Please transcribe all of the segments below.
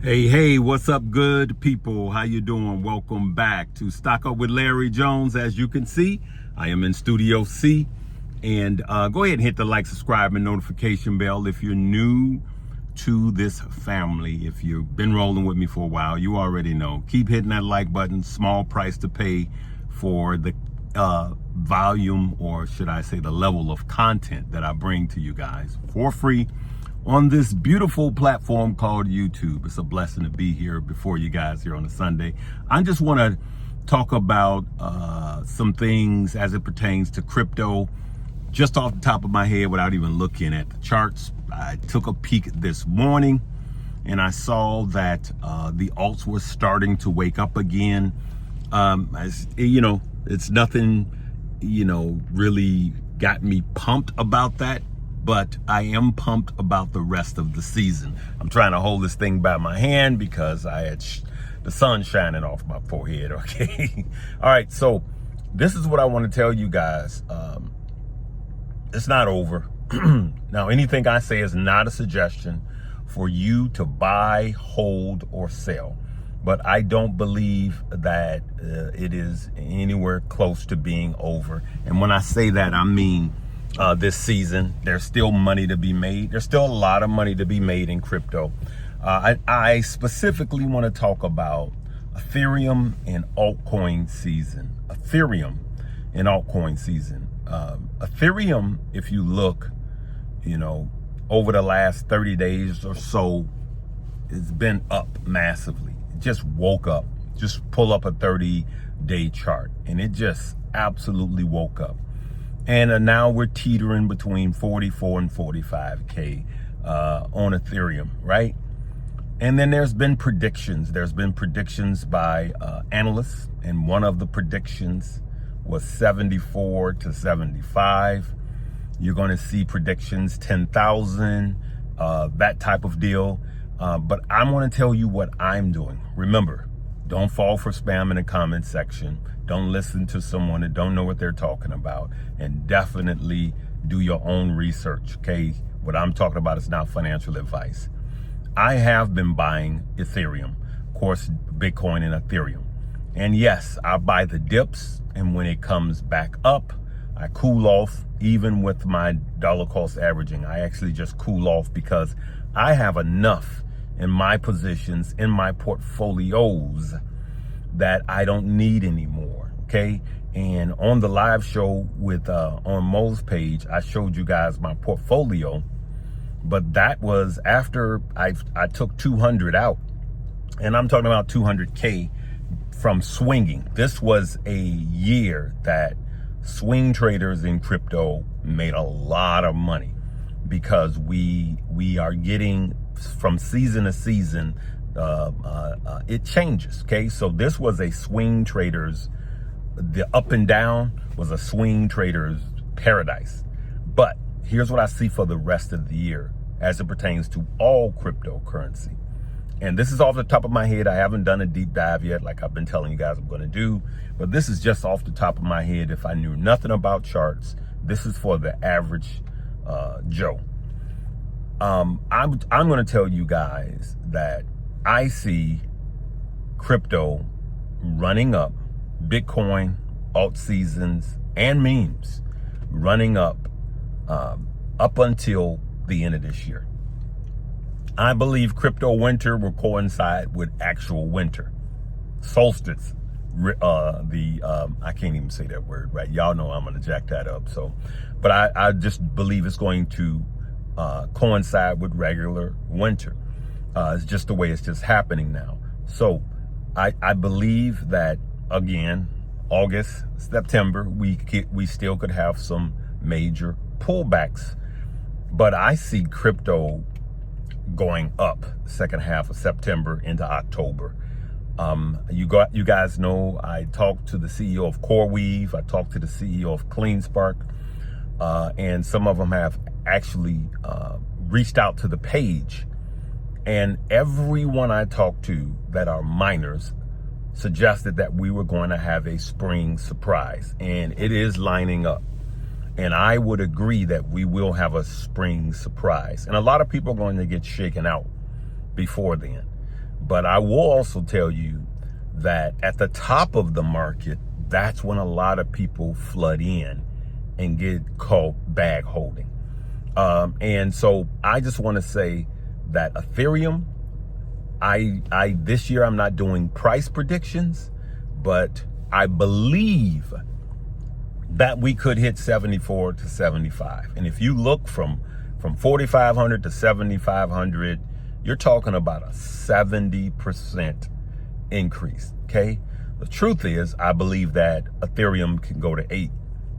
Hey, what's up, good people? How you doing? Welcome back to Stock Up with Larry Jones. As you can see, I am in Studio C. And go ahead and hit the like, subscribe, and notification bell if you're new to this family. If you've been rolling with me for a while, you already know. Keep hitting that like button. Small price to pay for the volume, or should I say the level of content that I bring to you guys for free on this beautiful platform called YouTube. It's a blessing to be here before you guys here on a Sunday. I just want to talk about some things as it pertains to crypto, just off the top of my head without even looking at the charts. I took a peek this morning and I saw that the alts were starting to wake up again. It's nothing, really got me pumped about that. But I am pumped about the rest of the season. I'm trying to hold this thing by my hand because I had the sun shining off my forehead, okay? All right, so this is what I want to tell you guys. It's not over. Now, anything I say is not a suggestion for you to buy, hold, or sell. But I don't believe that it is anywhere close to being over. And when I say that, I mean this season. There's still money to be made. There's still a lot of money to be made in crypto. I specifically want to talk about Ethereum and altcoin season. Ethereum, if you look, over the last 30 days or so, it's been up massively. It just woke up. Just pull up a 30-day chart, and it just absolutely woke up. And now we're teetering between 44 and 45K on Ethereum, right? And then there's been predictions. There's been predictions by analysts, and one of the predictions was 74 to 75. You're going to see predictions 10,000, that type of deal. But I'm going to tell you what I'm doing. Remember, don't fall for spam in the comment section. Don't listen to someone that don't know what they're talking about, and definitely do your own research, okay? What I'm talking about is not financial advice. I have been buying Ethereum, of course, Bitcoin and Ethereum. And yes, I buy the dips, and when it comes back up, I cool off. Even with my dollar cost averaging, I actually just cool off because I have enough in my positions, in my portfolios, that I don't need anymore, okay? And on the live show with on Mo's page, I showed you guys my portfolio, but that was after I took 200 out, and I'm talking about 200K from swinging. This was a year that swing traders in crypto made a lot of money because we are getting from season to season. It changes, okay? So this was a swing trader's, the up and down was a swing trader's paradise. But here's what I see for the rest of the year as it pertains to all cryptocurrency. And this is off the top of my head. I haven't done a deep dive yet like I've been telling you guys I'm going to do. But this is just off the top of my head. If I knew nothing about charts, this is for the average Joe. I'm going to tell you guys that I see crypto running up, Bitcoin, alt seasons, and memes running up until the end of this year. I believe crypto winter will coincide with actual winter. Solstice, I can't even say that word, right? Y'all know I'm going to jack that up. But I just believe it's going to coincide with regular winter. It's just the way it's just happening now. So I believe that, again, August, September, we still could have some major pullbacks. But I see crypto going up second half of September into October. You guys know I talked to the CEO of CoreWeave. I talked to the CEO of CleanSpark. And some of them have actually reached out to the page. And everyone I talked to that are miners suggested that we were going to have a spring surprise. And it is lining up. And I would agree that we will have a spring surprise. And a lot of people are going to get shaken out before then. But I will also tell you that at the top of the market, that's when a lot of people flood in and get caught bag holding. And so I just want to say that Ethereum, I this year I'm not doing price predictions, but I believe that we could hit 74 to 75. And if you look from 4,500 to 7,500, you're talking about a 70% increase, okay? The truth is, I believe that Ethereum can go to 8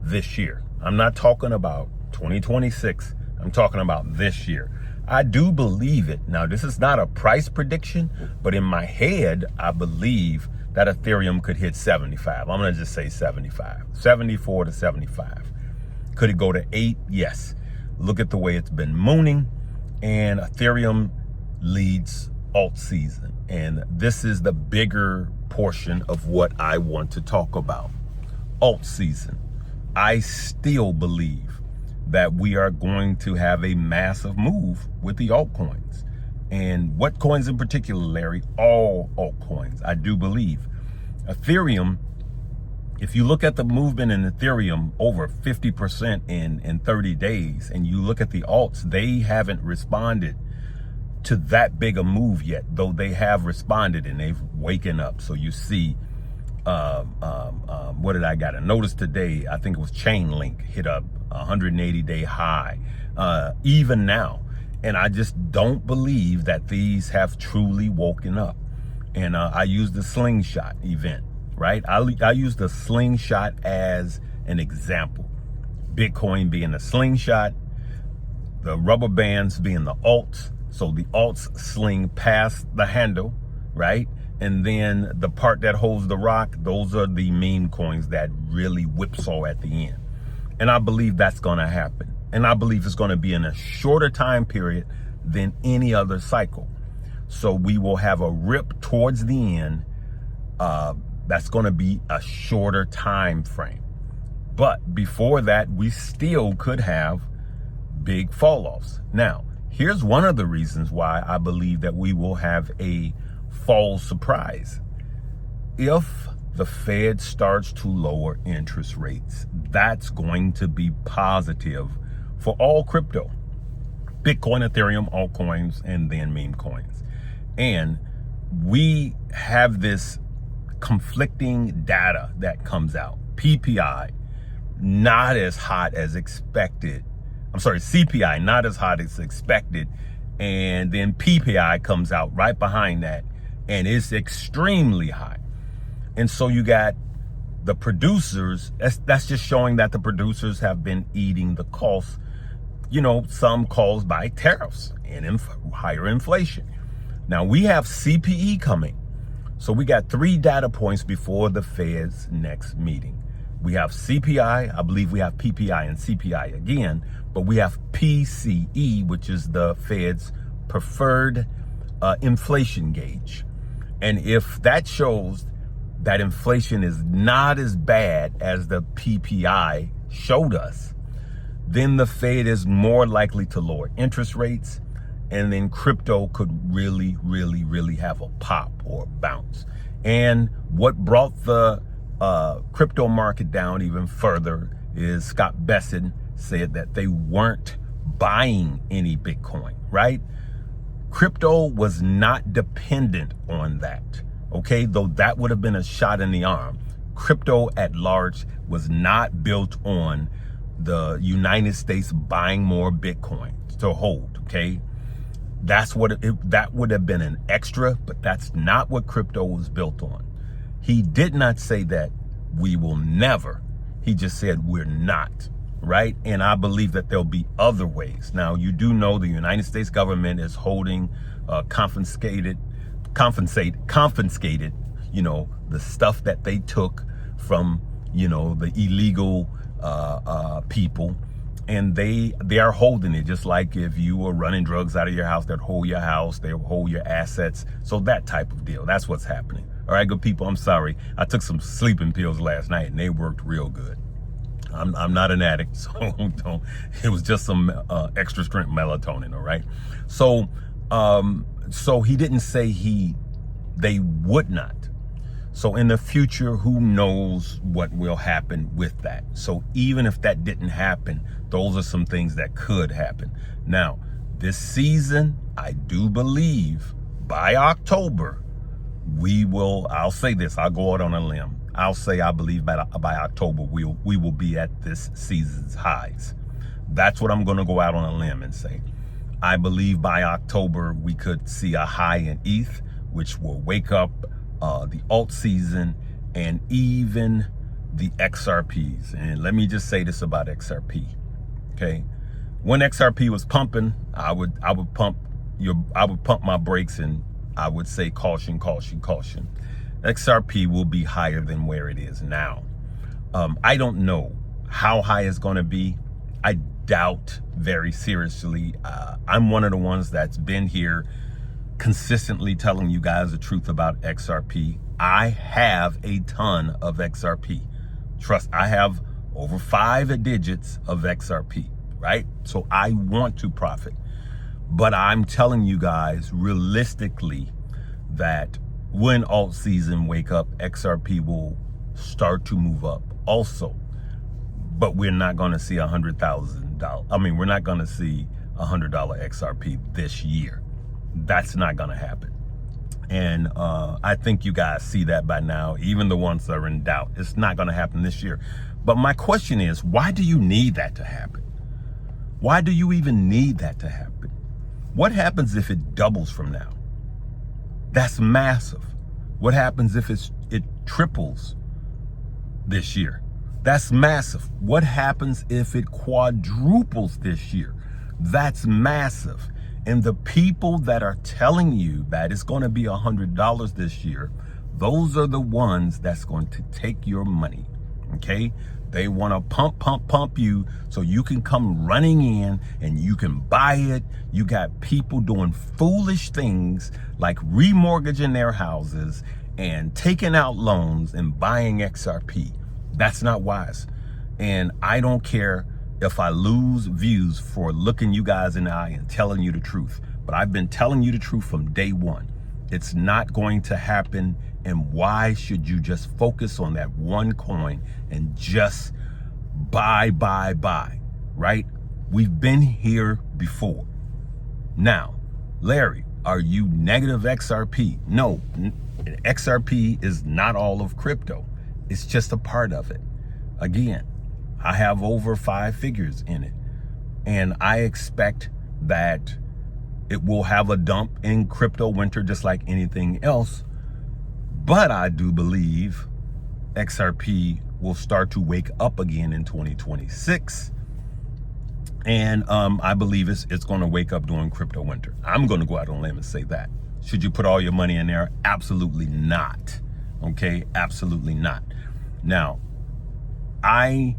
this year. I'm not talking about 2026. I'm talking about this year. I do believe it. Now, this is not a price prediction, but in my head, I believe that Ethereum could hit 75. I'm going to just say 75, 74 to 75. Could it go to 8? Yes. Look at the way it's been mooning, and Ethereum leads alt season. And this is the bigger portion of what I want to talk about. Alt season. I still believe that we are going to have a massive move with the altcoins. And what coins in particular, Larry? All altcoins, I do believe. Ethereum, if you look at the movement in Ethereum, over 50% in 30 days, and you look at the alts, they haven't responded to that big a move yet, though they have responded and they've waken up. So you see, what did I got a notice today? I think it was Chainlink hit a 180-day high, even now. And I just don't believe that these have truly woken up. And I use the slingshot event, right? I use the slingshot as an example. Bitcoin being the slingshot, the rubber bands being the alts. So the alts sling past the handle, right? And then the part that holds the rock, those are the meme coins that really whipsaw at the end. And I believe that's going to happen. And I believe it's going to be in a shorter time period than any other cycle. So we will have a rip towards the end. That's going to be a shorter time frame. But before that, we still could have big fall offs. Now, here's one of the reasons why I believe that we will have a fall surprise. If the Fed starts to lower interest rates, that's going to be positive for all crypto, Bitcoin, Ethereum, altcoins, and then meme coins. And we have this conflicting data that comes out. PPI, not as hot as expected. I'm sorry, CPI, not as hot as expected. And then PPI comes out right behind that, and it's extremely high. And so you got the producers, that's just showing that the producers have been eating the costs, you know, some caused by tariffs and higher inflation. Now we have CPE coming. So we got 3 data points before the Fed's next meeting. We have CPI, I believe we have PPI and CPI again, but we have PCE, which is the Fed's preferred inflation gauge. And if that shows that inflation is not as bad as the PPI showed us, then the Fed is more likely to lower interest rates, and then crypto could really, really, really have a pop or a bounce. And what brought the crypto market down even further is Scott Bessent said that they weren't buying any Bitcoin, right? Crypto was not dependent on that, okay? Though that would have been a shot in the arm. Crypto at large was not built on the United States buying more Bitcoin to hold, okay? That's what that would have been an extra, but that's not what crypto was built on. He did not say that we will never. He just said we're not, right? And I believe that there'll be other ways. Now, you do know the United States government is holding confiscated, you know, the stuff that they took from, you know, the illegal people. And they are holding it, just like if you were running drugs out of your house, they'd hold your house, they'll hold your assets. So that type of deal, that's what's happening. All right, good people, I'm sorry. I took some sleeping pills last night and they worked real good. I'm not an addict, so don't. It was just some extra strength melatonin, all right? So he didn't say he They would not. So in the future, who knows what will happen with that? So even if that didn't happen, those are some things that could happen. Now, this season, I do believe by October, I'll say this, I'll go out on a limb. I'll say I believe by October, we will be at this season's highs. That's what I'm going to go out on a limb and say. I believe by October, we could see a high in ETH, which will wake up the alt season and even the XRPs. And let me just say this about XRP. Okay. When XRP was pumping, I would pump my brakes and I would say caution, caution, caution. XRP will be higher than where it is now. I don't know how high it's going to be. I doubt very seriously. I'm one of the ones that's been here consistently telling you guys the truth about XRP. I have a ton of XRP. Trust, I have over 5 digits of XRP, right? So I want to profit. But I'm telling you guys realistically that when alt season wake up, XRP will start to move up also. But we're not going to see $100,000. I mean, we're not going to see $100 XRP this year. That's not going to happen. And I think you guys see that by now, even the ones that are in doubt. It's not going to happen this year. But my question is, why do you need that to happen? Why do you even need that to happen? What happens if it doubles from now? That's massive. What happens if it triples this year? That's massive. What happens if it quadruples this year? That's massive. And the people that are telling you that it's going to be $100 this year, those are the ones that's going to take your money. Okay? They want to pump you so you can come running in and you can buy it. You got people doing foolish things like remortgaging their houses and taking out loans and buying XRP. That's not wise. And I don't care if I lose views for looking you guys in the eye and telling you the truth. But I've been telling you the truth from day one. It's not going to happen. And why should you just focus on that one coin and just buy, right? We've been here before. Now, Larry, are you negative XRP? No, XRP is not all of crypto. It's just a part of it. Again, I have over 5 figures in it. And I expect that it will have a dump in crypto winter just like anything else. But I do believe XRP will start to wake up again in 2026. And I believe it's going to wake up during crypto winter. I'm going to go out on a limb and say that. Should you put all your money in there? Absolutely not. Okay, absolutely not. Now, I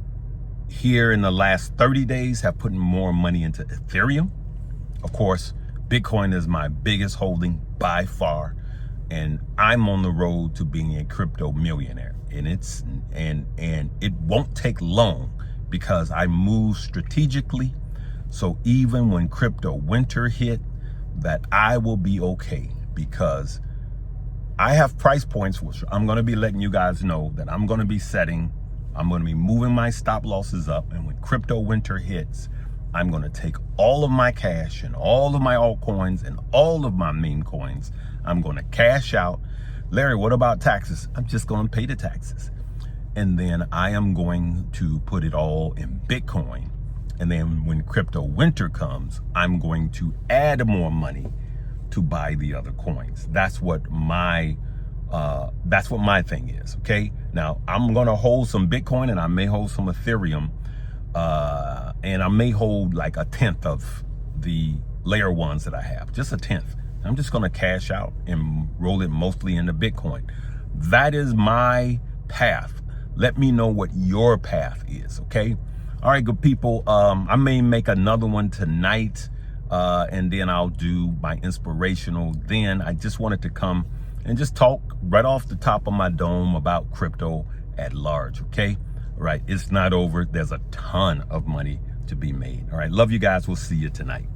here in the last 30 days have put more money into Ethereum. Of course, Bitcoin is my biggest holding by far. And I'm on the road to being a crypto millionaire. And it won't take long because I move strategically. So even when crypto winter hit, that I will be okay, because I have price points which I'm going to be letting you guys know that I'm going to be setting. I'm going to be moving my stop losses up. And when crypto winter hits, I'm going to take all of my cash and all of my altcoins and all of my meme coins. I'm going to cash out. Larry, what about taxes? I'm just going to pay the taxes. And then I am going to put it all in Bitcoin. And then when crypto winter comes, I'm going to add more money to buy the other coins. That's what my thing is. Okay. Now I'm going to hold some Bitcoin and I may hold some Ethereum. And I may hold like 1/10 of the layer ones that I have, just 1/10. I'm just going to cash out and roll it mostly into Bitcoin. That is my path. Let me know what your path is. Okay. All right, good people. I may make another one tonight, and then I'll do my inspirational. Then I just wanted to come and just talk right off the top of my dome about crypto at large. Okay. All right. It's not over. There's a ton of money to be made. All right. Love you guys. We'll see you tonight.